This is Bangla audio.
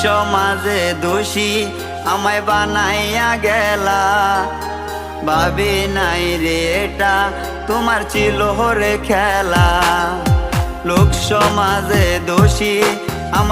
সমাজে দোষী আমায় বানাইয়া গেলা। ভাবি নাই রে এটা তোমার ছিল রে খেলা। লোক সমাজে দোষী